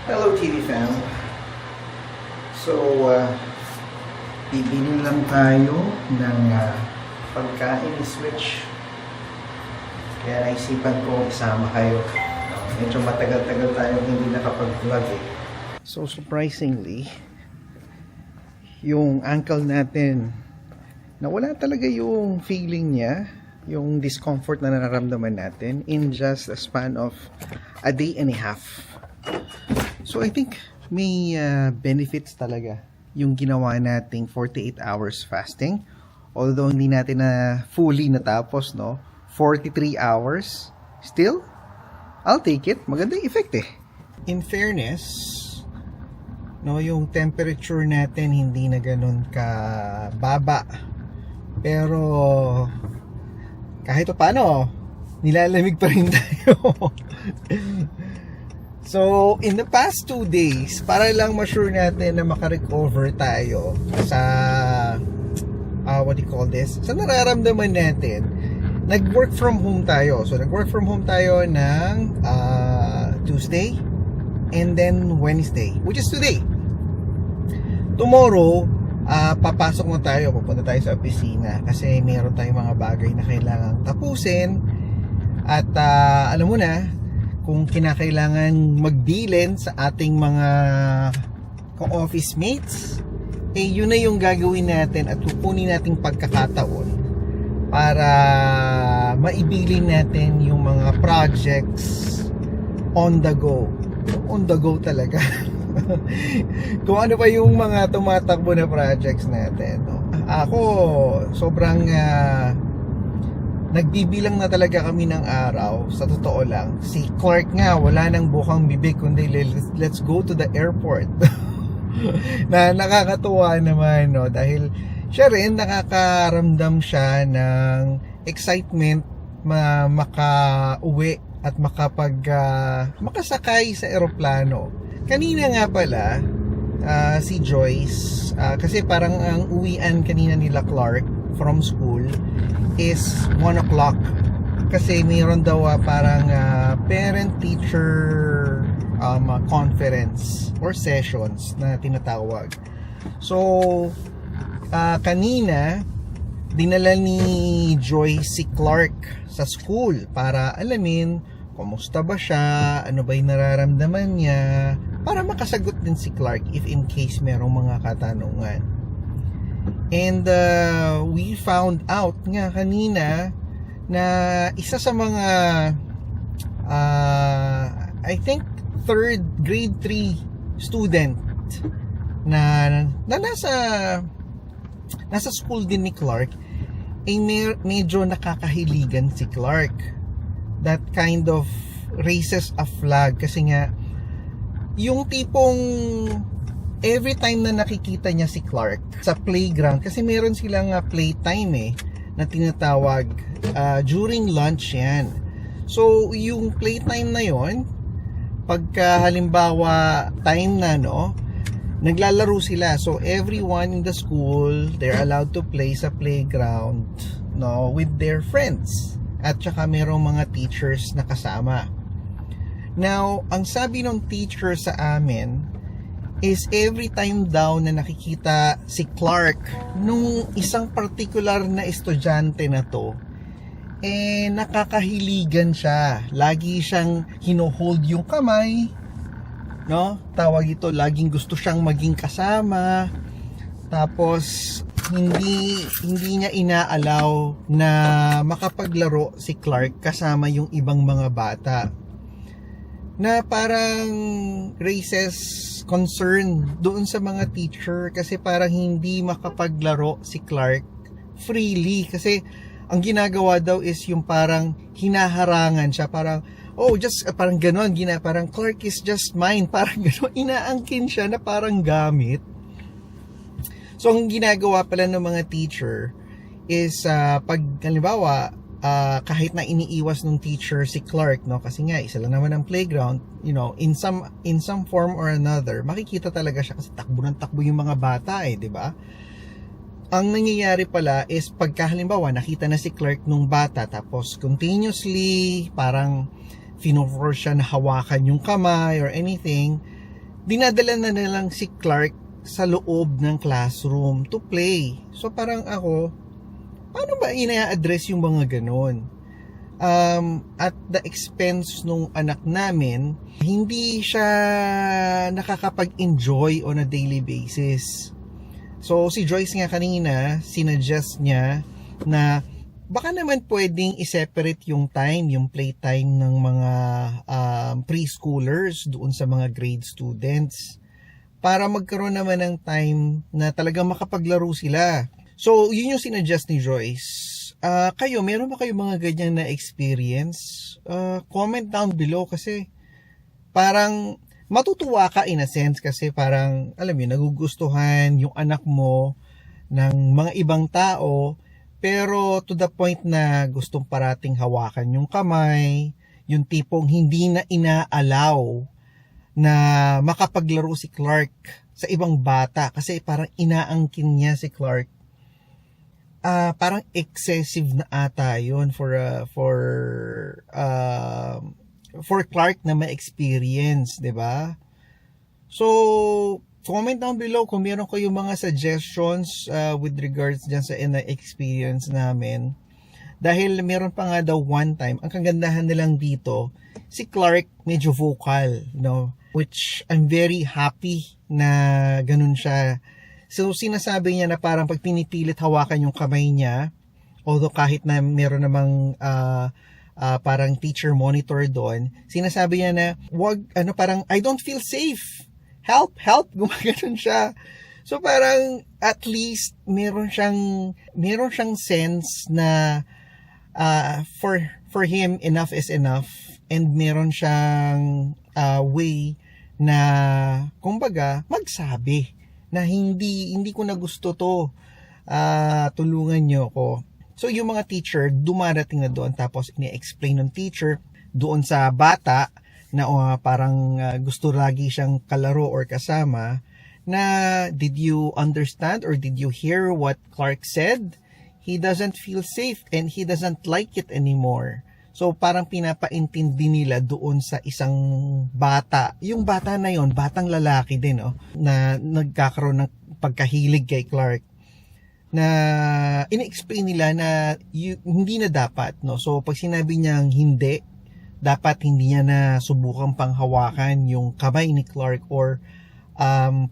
Hello TV fam. So, bibili lang tayo ng pagkain ni Switch. Kaya naisipan ko isama kayo. Medyo matagal-tagal tayong hindi nakapag-vlog eh. So, surprisingly, yung uncle natin, nawala talaga yung feeling niya, yung discomfort na nararamdaman natin in just a span of a day and a half. So I think may benefits talaga yung ginawa nating 48 hours fasting. Although hindi natin na fully natapos, no? 43 hours. Still, I'll take it. Magandang effect eh. In fairness, no, yung temperature natin hindi na ganun ka baba. Pero kahit paano, nilalamig pa rin tayo. So, in the past 2 days, para lang ma-sure natin na makarecover tayo sa, what do you call this? Sa nararamdaman natin, nag-work from home tayo. So, nag-work from home tayo ng Tuesday and then Wednesday, which is today. Tomorrow, papasok na tayo, pupunta tayo sa opisina kasi mayroon tayong mga bagay na kailangang tapusin. At alam mo na, kung kinakailangan magdealen sa ating mga ka-office mates, eh yun na yung gagawin natin at kukunin nating pagkakataon para maibilin natin yung mga projects on the go. On the go talaga. Kung ano pa yung mga tumatakbo na projects natin. No? Ako, sobrang nagbibilang na talaga kami ng araw. Sa totoo lang, si Clark nga wala nang bukang bibig kundi let's go to the airport. Na nakakatuwa naman, no, dahil siya rin nakakaramdam siya ng excitement makauwi at makasakay sa eroplano. Kanina nga pala si Joyce, kasi parang ang uwian kanina nila Clark from school is 1 o'clock kasi mayroon daw parang parent-teacher conference or sessions na tinatawag. So kanina dinala ni Joy si Clark sa school para alamin kumusta ba siya, ano ba yung nararamdaman niya, para makasagot din si Clark if in case merong mga katanungan. And we found out nga kanina na isa sa mga I think grade 3 student na nasa school din ni Clark ay medyo nakakahiligan si Clark. That kind of raises a flag kasi nga yung tipong every time na nakikita niya si Clark sa playground, kasi meron silang playtime na tinatawag during lunch yan. So yung playtime na yon, pagka halimbawa time na, no, naglalaro sila. So everyone in the school, they're allowed to play sa playground, no, with their friends. At saka merong mga teachers na kasama. Now, ang sabi ng teacher sa amin is every time daw na nakikita si Clark nung isang particular na estudyante na to, eh nakakahiligan siya. Lagi siyang hino-hold yung kamay, no? Tawag ito, laging gusto siyang maging kasama. Tapos hindi niya inaalaw na makapaglaro si Clark kasama yung ibang mga bata, na parang raises concern doon sa mga teacher kasi parang hindi makapaglaro si Clark freely kasi ang ginagawa daw is yung parang hinaharangan siya, parang parang gano'n, parang Clark is just mine, parang gano'n, inaangkin siya na parang gamit. So ang ginagawa pala ng mga teacher is pag halimbawa kahit na iniiwas ng teacher si Clark, no, kasi nga isa lang naman ang playground, you know, in some form or another makikita talaga siya kasi takbo ng takbo yung mga bata, di ba? Ang nangyayari pala is pagka halimbawa nakita na si Clark nung bata tapos continuously parang fino-force siya na hawakan yung kamay or anything, dinadala na nilang si Clark sa loob ng classroom to play. So parang ako, paano ba ina-address yung mga ganon? At the expense nung anak namin, hindi siya nakakapag-enjoy on a daily basis. So si Joyce nga kanina, sinuggest niya na baka naman pwedeng i-separate yung time, yung playtime ng mga preschoolers doon sa mga grade students para magkaroon naman ng time na talagang makapaglaro sila. So yun yung sinuggest ni Joyce. Kayo, meron ba kayo mga ganyan na experience? Comment down below kasi parang matutuwa ka in a sense kasi parang, alam mo, nagugustuhan yung anak mo ng mga ibang tao pero to the point na gustong parating hawakan yung kamay, yung tipong hindi na inaalaw na makapaglaro si Clark sa ibang bata kasi parang inaangkin niya si Clark. Parang excessive na ata yun for Clark na ma-experience, 'di ba? So, comment down below kung meron kayong mga suggestions with regards dyan sa experience namin. Dahil meron pa nga daw one time, ang kagandahan nilang dito, si Clark medyo vocal, which I'm very happy na ganun siya. So, sinasabi niya na parang pag pinipilit hawakan yung kamay niya, although kahit na meron namang parang teacher monitor doon, sinasabi niya na, parang, I don't feel safe. Help, gumaganon siya. So, parang, at least, meron siyang sense na, for him, enough is enough. And meron siyang way na, kumbaga, magsabi na hindi ko na gusto to, tulungan niyo ako. So yung mga teacher dumarating na doon tapos ini-explain ng teacher doon sa bata na parang gusto lagi siyang kalaro or kasama na, did you understand or did you hear what Clark said? He doesn't feel safe and he doesn't like it anymore. So parang pinapaintindi nila doon sa isang bata. Yung bata na yon, batang lalaki din, na nagkakaroon ng pagkahilig kay Clark. Na in-explain nila na hindi na dapat, So pag sinabi niyang hindi, dapat hindi niya na subukan panghawakan yung kamay ni Clark or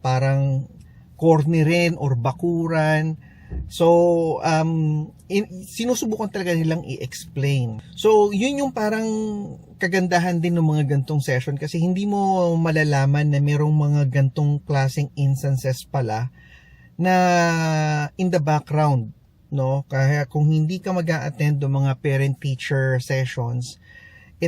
parang cornerin or bakuran. So, sinusubukan talaga nilang i-explain. So, yun yung parang kagandahan din ng mga gantong session kasi hindi mo malalaman na merong mga gantong klaseng instances pala na in the background, Kaya kung hindi ka mag-a-attend ng mga parent-teacher sessions,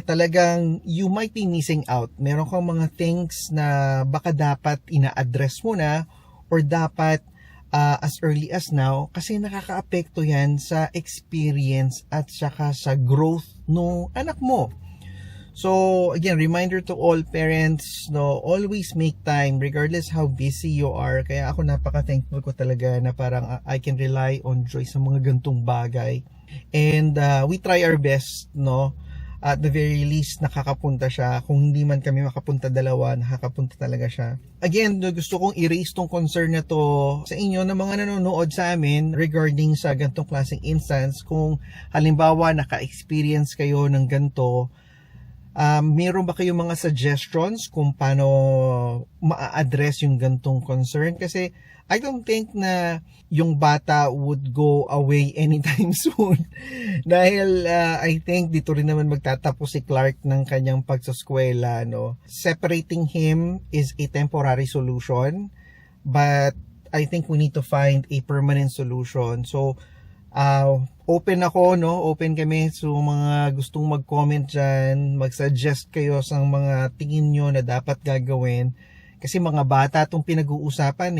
talagang you might be missing out. Meron kang mga things na baka dapat ina-address mo na or dapat as early as now kasi nakakaapekto yan sa experience at saka sa growth ng anak mo. So again, reminder to all parents, always make time regardless how busy you are. Kaya ako napaka-thankful ko talaga na parang I can rely on Joy sa mga gantong bagay. And we try our best, at the very least nakakapunta siya. Kung hindi man kami makapunta dalawa, nakakapunta talaga siya. Again, gusto kong i-raise tong concern na to sa inyo na mga nanonood sa amin regarding sa gantong klaseng instance. Kung halimbawa naka-experience kayo ng ganto, meron ba kayong mga suggestions kung paano ma-address yung gantong concern? Kasi I don't think na yung bata would go away anytime soon. Dahil I think dito rin naman magtatapos si Clark ng kanyang pagsaskwela, Separating him is a temporary solution, but I think we need to find a permanent solution. So, open ako, Open kami sa mga gustong mag-comment dyan, mag-suggest kayo sa mga tingin nyo na dapat gagawin. Kasi mga bata itong pinag-uusapan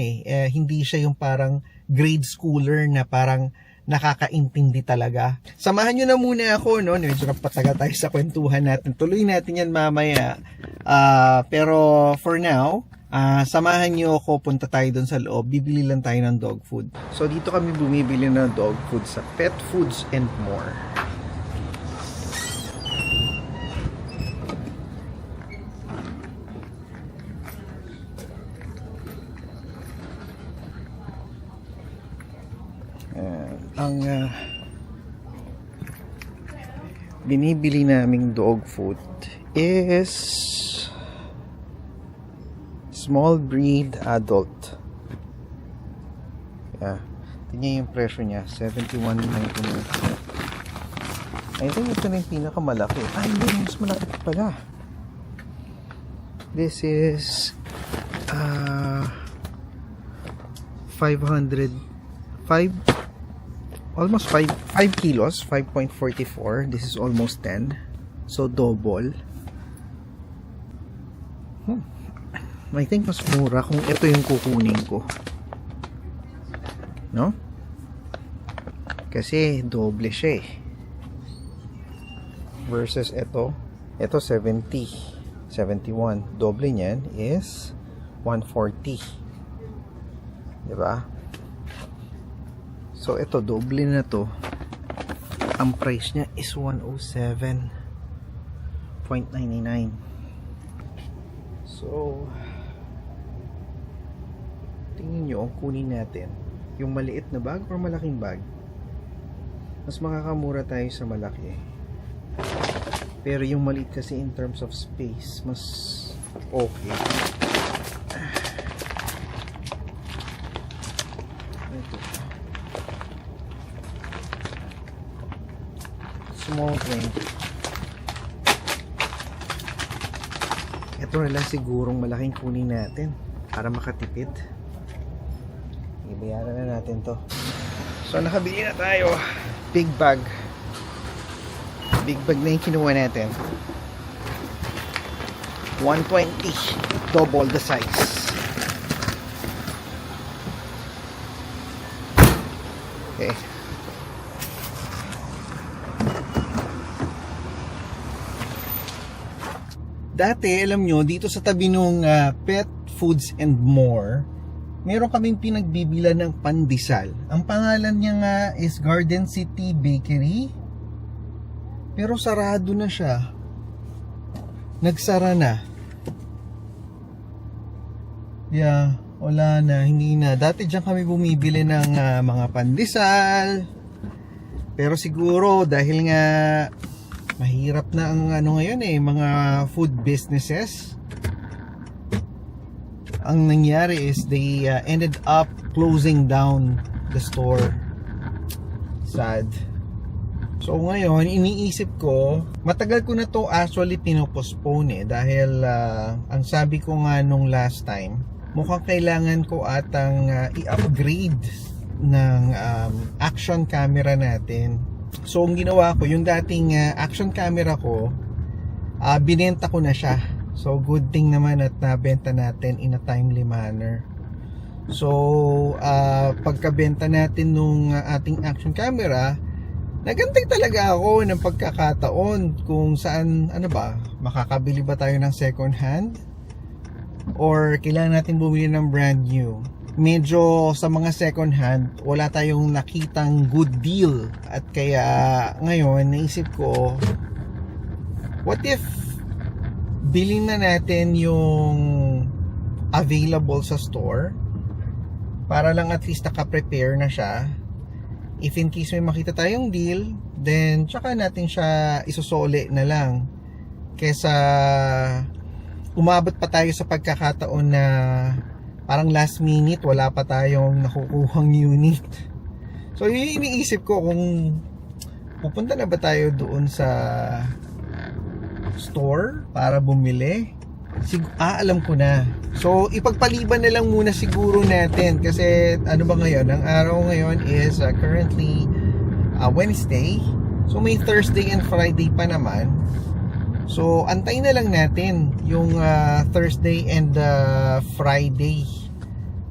hindi siya yung parang grade schooler na parang nakakaintindi talaga. Samahan nyo na muna ako, Medyo napatagal tayo sa kwentuhan natin. Tuloy natin yan mamaya. Pero for now, samahan nyo ako, punta tayo doon sa loob. Bibili lang tayo ng dog food. So dito kami bumibili ng dog food sa Pet Foods and More. Ang binibili naming dog food is small breed adult. Yeah. Tingnan yung presyo niya, 71.99. I think ito na yung pinakamalaki. Ay, hindi, mas malaki pala. This is 5 kilos, 5.44. This is almost 10. So, double. I think mas mura kung ito yung kukunin ko. No? Kasi doble siya eh. Versus ito 70, 71. Doble niyan is 140. Diba? So ito doble na to. Ang price niya is 107.99. So tingin nyo, kunin natin yung maliit na bag or malaking bag. Mas makakamura tayo sa malaki. Pero yung maliit kasi in terms of space, mas okay. Ito. Small thing. Ito na lang sigurong malaking kunin natin para makatipid. Ibayaran na natin to. So nakabili na tayo. Big bag. Big bag na yung kinuha natin. 120. Double the size. Okay. Dati, alam nyo, dito sa tabi nung Pet Foods and More, meron kaming pinagbibila ng pandesal. Ang pangalan niya nga is Garden City Bakery. Pero sarado na siya. Nagsara na. Yeah, wala na, hindi na. Dati diyan kami bumibili ng mga pandesal. Pero siguro dahil nga mahirap na ang ngayon mga food businesses. Ang nangyari is they ended up closing down the store. Sad. So ngayon, iniisip ko, matagal ko na to actually pinopostpone dahil ang sabi ko nga nung last time, mukhang kailangan ko atang i-upgrade ng action camera natin. So ang ginawa ko, yung dating action camera ko, binenta ko na siya. So good thing naman at nabenta natin in a timely manner. So pagkabenta natin nung ating action camera, nagantay talaga ako ng pagkakataon kung saan, makakabili ba tayo ng second hand or kailangan natin bumili ng brand new. Medyo sa mga second hand, wala tayong nakitang good deal. At kaya ngayon, naisip ko, what if bilhin na natin yung available sa store para lang at least naka-prepare na siya. If in case may makita tayong deal, then tsaka natin siya isusole na lang. Kesa umabot pa tayo sa pagkakataon na parang last minute wala pa tayong nakukuhang unit. So yun yung iniisip ko kung pupunta na ba tayo doon sa store para bumili. Alam ko na. So ipagpaliban na lang muna siguro natin kasi ano ba ngayon? Ang araw ngayon is currently Wednesday. So may Thursday and Friday pa naman. So antayin na lang natin yung Thursday and Friday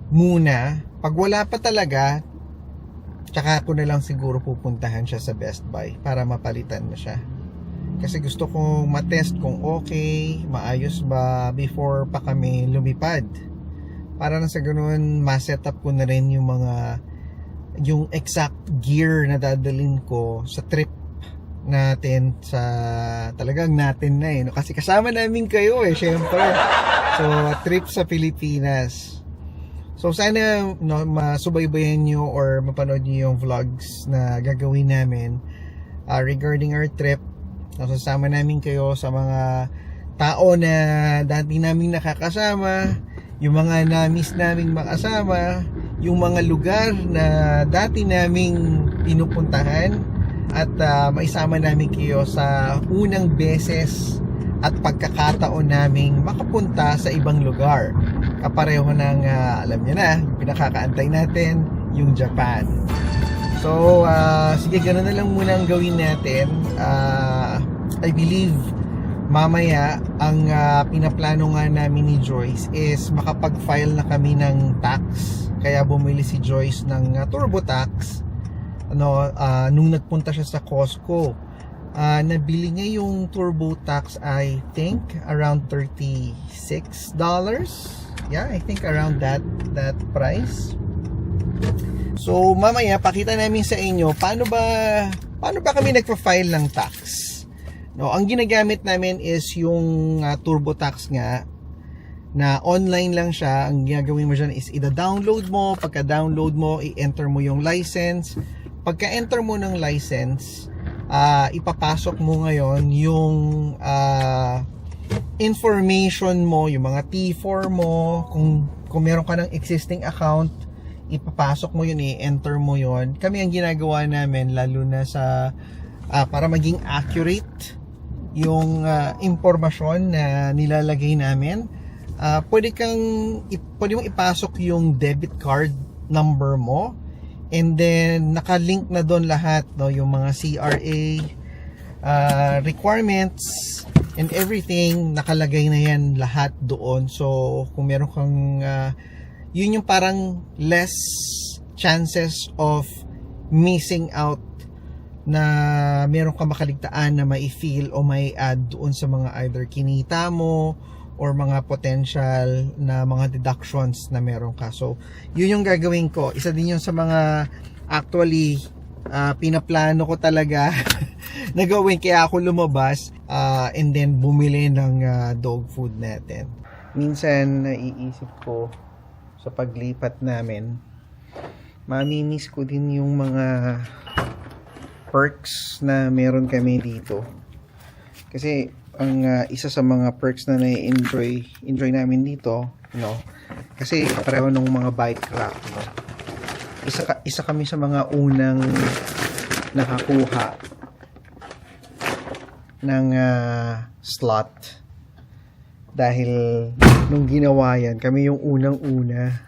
muna. Pag wala pa talaga, tsaka ko na lang siguro pupuntahan siya sa Best Buy para mapalitan na siya. Kasi gusto kong matest kung okay, maayos ba before pa kami lumipad. Para na sa ganoon, ma-set up ko na rin yung exact gear na dadalhin ko sa trip natin sa talagang natin na no? Kasi kasama namin kayo syempre. So trip sa Pilipinas. So sana no, masubaybayan nyo or mapanood nyo yung vlogs na gagawin namin regarding our trip. Nasasama namin kayo sa mga tao na dati naming nakakasama, yung mga na-miss naming makasama, yung mga lugar na dati naming pinupuntahan, at maisama namin kayo sa unang beses at pagkakataon naming makapunta sa ibang lugar. Kapareho ng alam nyo na, yung pinakakaantay natin, yung Japan. So, sige, ganoon na lang muna ang gawin natin. I believe mamaya ang pinaplano nga namin ni Joyce is makapag-file na kami ng tax. Kaya bumili si Joyce ng TurboTax. Nung nagpunta siya sa Costco, nabili niya yung TurboTax, I think around $36. Yeah, I think around that price. So mamaya pakita namin sa inyo paano ba kami nagpa-file ng tax. No, ang ginagamit namin is yung TurboTax nga, na online lang siya. Ang gagawin mo dyan is i-download mo. Pagka-download mo, i-enter mo yung license. Pagka-enter mo ng license, ipapasok mo ngayon yung information mo, yung mga T4 mo. Kung meron ka ng existing account, ipapasok mo yun, i-enter mo yun. Kami ang ginagawa namin, lalo na sa para maging accurate yung impormasyon na nilalagay namin. Pwede mong ipasok yung debit card number mo, and then nakalink na doon lahat, no, yung mga CRA requirements and everything, nakalagay na yan lahat doon. So kung meron kang yun yung parang less chances of missing out, na meron ka makaligtaan na mai-feel o mai-add doon sa mga either kinita mo or mga potential na mga deductions na meron ka. So yun yung gagawin ko. Isa din yun sa mga actually pinaplano ko talaga na gawin, kaya ako lumabas and then bumili ng dog food natin. Minsan naiisip ko sa paglipat namin, mamimiss ko din yung mga perks na meron kami dito. Kasi ang isa sa mga perks na enjoy namin dito, no, kasi pareho nung mga bike rack, no? Isa kami sa mga unang nakakuha ng slot, dahil nung ginawa yan, kami yung unang-una,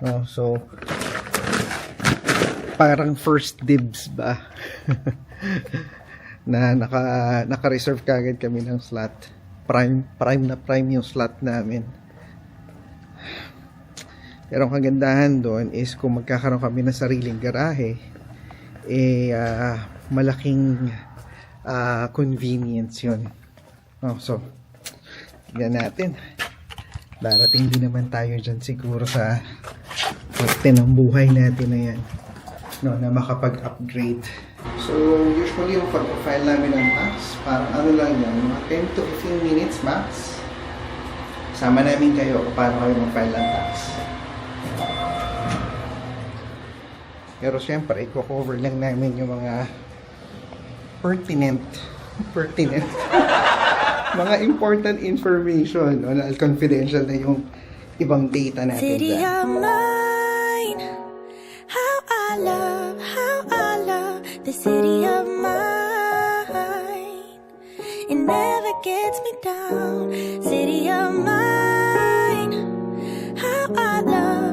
no? So parang first dibs ba na naka-reserve kagad kami ng slot. Prime yung slot namin. Pero ang kagandahan doon is kung magkakaroon kami ng sariling garahe, malaking convenience yun. So tignan natin, darating din naman tayo dyan siguro sa parte ng buhay natin na yan, no, na makapag-upgrade. So usually yung pag-file namin ng tax, parang ano lang yan, mga 10 to 15 minutes max. Sama namin kayo kung paano kayo mag-file ng tax. Pero syempre, i-cover lang namin yung mga pertinent mga important information, no, na confidential na yung ibang data natin. City of mine, how I love the city of mine. It never gets me down. City of mine, how I love